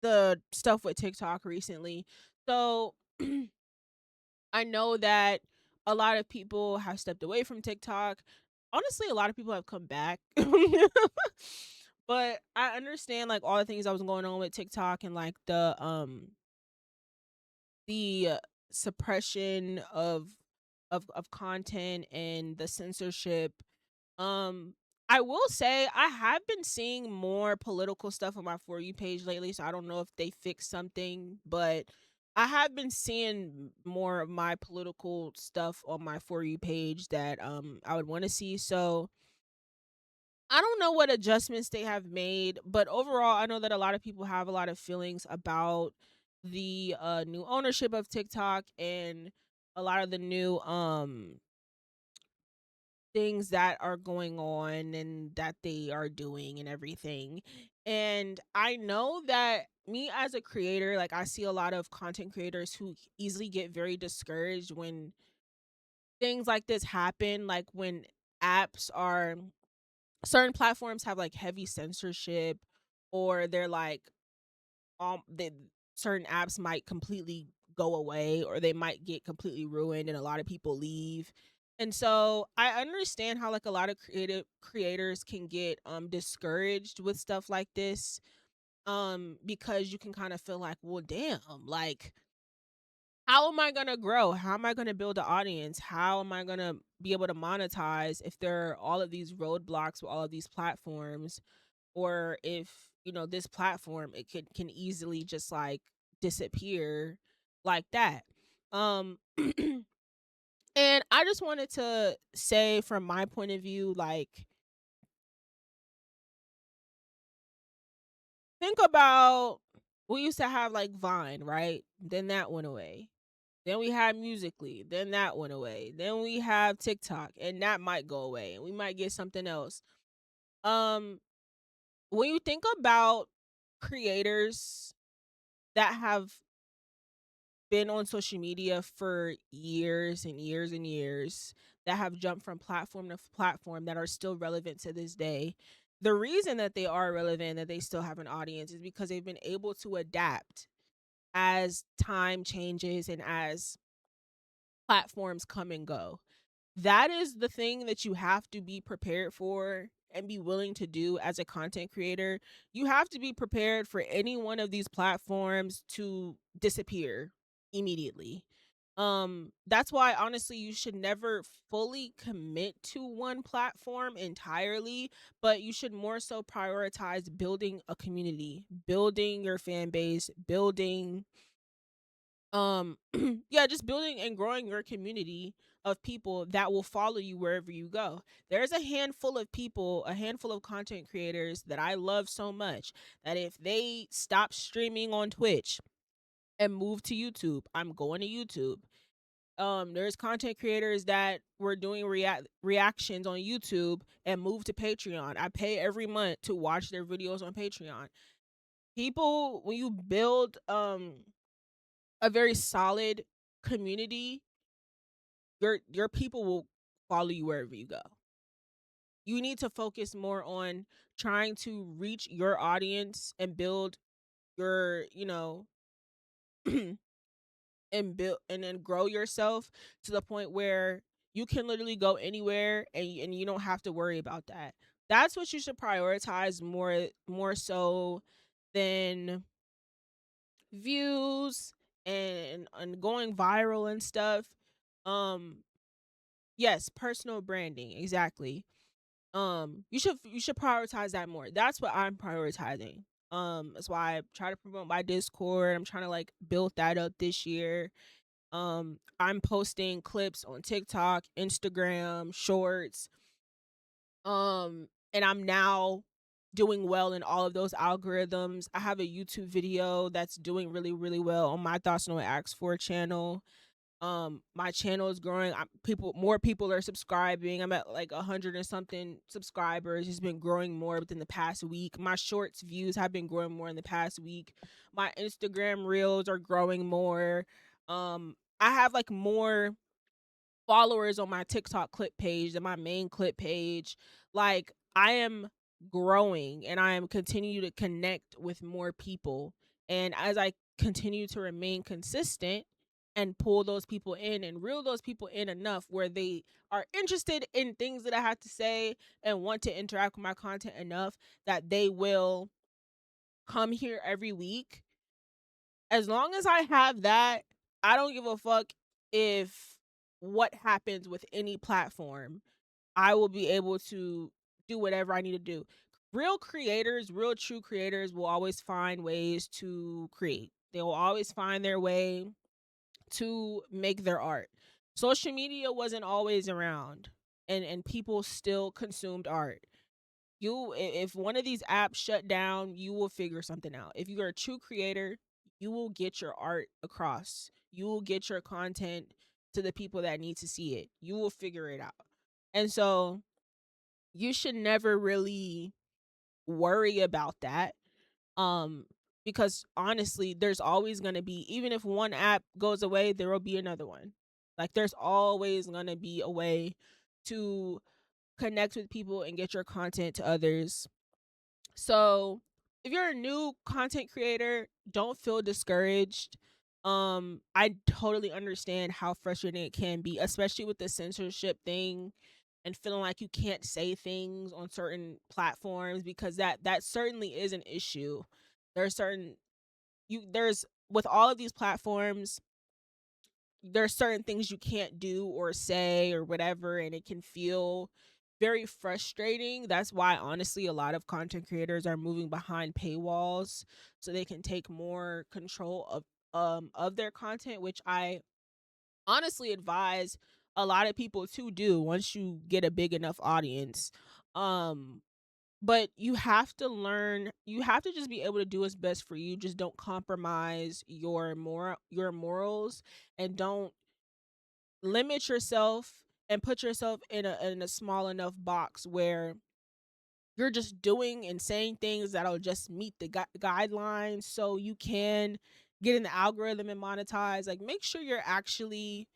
the stuff with TikTok recently. So I know that a lot of people have stepped away from TikTok. Honestly, a lot of people have come back. But I understand like all the things that was going on with TikTok and like the suppression of content and the censorship. um, I will say I have been seeing more political stuff on my For You page lately, so I don't know if they fixed something, but I have been seeing more of my political stuff on my For You page that I would want to see. So I don't know what adjustments they have made, but overall I know that a lot of people have a lot of feelings about the new ownership of TikTok and a lot of the new things that are going on and that they are doing and everything. And I know that me as a creator, like I see a lot of content creators who easily get very discouraged when things like this happen, like when apps are certain platforms have like heavy censorship, or they're like the certain apps might completely go away, or they might get completely ruined and a lot of people leave. And so I understand how like a lot of creative creators can get discouraged with stuff like this, because you can kind of feel like, well damn, like how am I going to grow? How am I going to build an audience? How am I going to be able to monetize if there are all of these roadblocks with all of these platforms, or if this platform, it can easily just like disappear like that. And I just wanted to say from my point of view, like, think about, we used to have like Vine, right? Then that went away. Then we had Musically, then that went away. Then we have TikTok, and that might go away, and we might get something else. um when you think about creators that have been on social media for years and years and years, that have jumped from platform to platform, that are still relevant to this day. The reason that they are relevant, that they still have an audience, is because they've been able to adapt as time changes and as platforms come and go. That is the thing that you have to be prepared for and be willing to do as a content creator. You have to be prepared for any one of these platforms to disappear immediately. That's why honestly you should never fully commit to one platform entirely, but you should more so prioritize building a community, building your fan base, building yeah, just building and growing your community of people that will follow you wherever you go. There's a handful of people, a handful of content creators that I love so much, that if they stop streaming on Twitch and move to YouTube, I'm going to YouTube. There's content creators that were doing reactions on YouTube and moved to Patreon. I pay every month to watch their videos on Patreon. People, when you build a very solid community, your people will follow you wherever you go. You need to focus more on trying to reach your audience and build your, and build and then grow yourself to the point where you can literally go anywhere, and you don't have to worry about that. That's what you should prioritize more so than views and going viral and stuff. Um yes, personal branding, exactly. You should prioritize that more. That's what I'm prioritizing. That's why I try to promote my Discord. I'm trying to like build that up this year. I'm posting clips on TikTok, Instagram, Shorts. And I'm now doing well in all of those algorithms. I have a YouTube video that's doing really, really well on my Thoughts No Acts for channel. My channel is growing. More people are subscribing. I'm at like 100 and something subscribers. It's been growing more within the past week. My shorts views have been growing more in the past week. My Instagram reels are growing more. I have like more followers on my TikTok clip page than my main clip page. Like, I am growing and I am continue to connect with more people. And as I continue to remain consistent and pull those people in and reel those people in enough where they are interested in things that I have to say and want to interact with my content enough that they will come here every week. As long as I have that, I don't give a fuck if what happens with any platform. I will be able to do whatever I need to do. Real creators, real true creators will always find ways to create. They will always find their way to make their art. Social media wasn't always around and people still consumed art. If one of these apps shut down, you will figure something out. If you're a true creator, you will get your art across. You will get your content to the people that need to see it. You will figure it out. And so you should never really worry about that. Um because honestly, there's always going to be, even if one app goes away, there will be another one. Like there's always going to be a way to connect with people and get your content to others. So, if you're a new content creator, don't feel discouraged. I totally understand how frustrating it can be, especially with the censorship thing and feeling like you can't say things on certain platforms, because that certainly is an issue. There's certain you there's with all of these platforms, there's certain things you can't do or say or whatever, and it can feel very frustrating. That's why honestly a lot of content creators are moving behind paywalls so they can take more control of their content, which I honestly advise a lot of people to do once you get a big enough audience. um but you have to just be able to do what's best for you. Just don't compromise your morals, and don't limit yourself and put yourself in a small enough box where you're just doing and saying things that'll just meet the guidelines so you can get in the algorithm and monetize. Like, make sure you're actually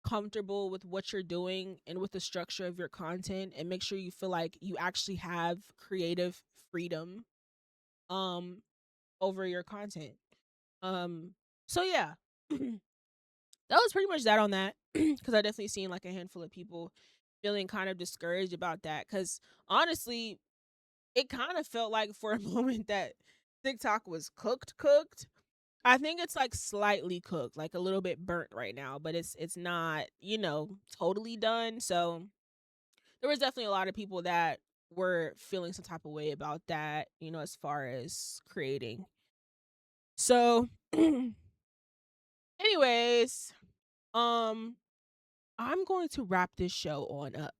comfortable with what you're doing and with the structure of your content, and make sure you feel like you actually have creative freedom um over your content. um so yeah. That was pretty much that on that, because I definitely seen like a handful of people feeling kind of discouraged about that, because honestly it kind of felt like for a moment that TikTok was cooked. I think it's like slightly cooked, like a little bit burnt right now, but it's not, totally done. So there was definitely a lot of people that were feeling some type of way about that, as far as creating. So anyways, um I'm going to wrap this show on up.